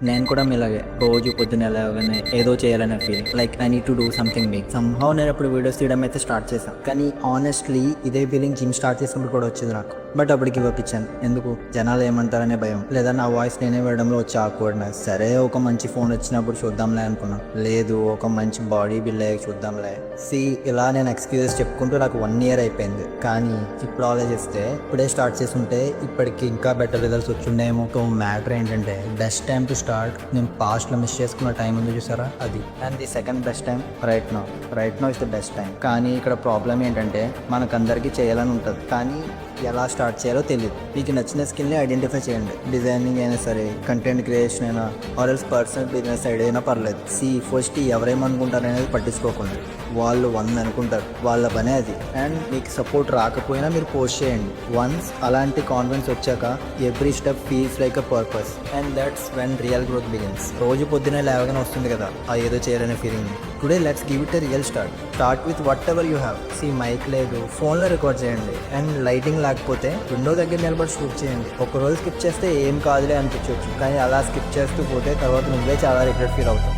నేను కూడా మీలాగే రోజు పొద్దున్న లేవగానే ఏదో చేయాలనే feeling, like I need to do something big. Somehow నేను ఇప్పుడు వీడియోస్ తీయడం అయితే స్టార్ట్ చేశాను, కానీ ఆనెస్ట్లీ ఇదే ఫీలింగ్ జిమ్ స్టార్ట్ చేసినప్పుడు కూడా వచ్చింది నాకు. బట్ అప్పటికి ఇవ్వపించాను. ఎందుకు, జనాలు ఏమంటారనే భయం, లేదా నా వాయిస్ నేనే వేయడంలో వచ్చే ఆక్వర్డ్నెస్. సరే ఒక మంచి ఫోన్ వచ్చినప్పుడు చూద్దాంలే అనుకున్నాను, లేదు ఒక మంచి బాడీ బిల్డ్ అయ్యాక చూద్దాంలే. ఇలా నేను ఎక్స్క్యూజెస్ చెప్పుకుంటూ నాకు 1 year అయిపోయింది. కానీ ఇప్పుడు ఆలోచిస్తే ఇప్పుడే స్టార్ట్ చేసి ఉంటే ఇప్పటికి ఇంకా బెటర్ రిజల్ట్స్ వచ్చిండేమో. మ్యాటర్ ఏంటంటే బెస్ట్ టైం టు స్టార్ట్, నేను పాస్ట్లో మిస్ చేసుకున్న టైం ఉంది చూసారా, అది. And the second best time right now is the best time. కానీ ఇక్కడ ప్రాబ్లం ఏంటంటే మనకందరికీ చేయాలని ఉంటుంది, కానీ ఎలా స్టార్ట్ చేయాలో తెలియదు. మీకు నచ్చిన స్కిల్ని ఐడెంటిఫై చేయండి. డిజైనింగ్ అయినా సరే, కంటెంట్ క్రియేషన్ అయినా, or else personal business side అయినా పర్లేదు. ఫస్ట్ ఎవరేమనుకుంటారు అనేది పట్టించుకోకుండా, వాళ్ళు 100 అనుకుంటారు, వాళ్ళ పనే అది. అండ్ మీకు సపోర్ట్ రాకపోయినా మీరు పోస్ట్ చేయండి. వన్స్ అలాంటి కాన్ఫిడెన్స్ వచ్చాక every step feels like a purpose, and that's when real growth begins. రోజు పొద్దునే లేవగానే వస్తుంది కదా ఆ ఏదో చేయాలనే ఫీలింగ్. Today let's give it a real start with whatever you have. Mic లేదు, ఫోన్లో రికార్డ్ చేయండి. అండ్ లైటింగ్ లేకపోతే విండో దగ్గర నిలబడి షూట్ చేయండి. ఒక రోజు స్కిప్ చేస్తే ఏం కాదులే అనిపించవచ్చు, కానీ అలా స్కిప్ చేస్తూ పోతే తర్వాత నువ్వే చాలా రిగ్రెట్ ఫీల్ అవుతావు.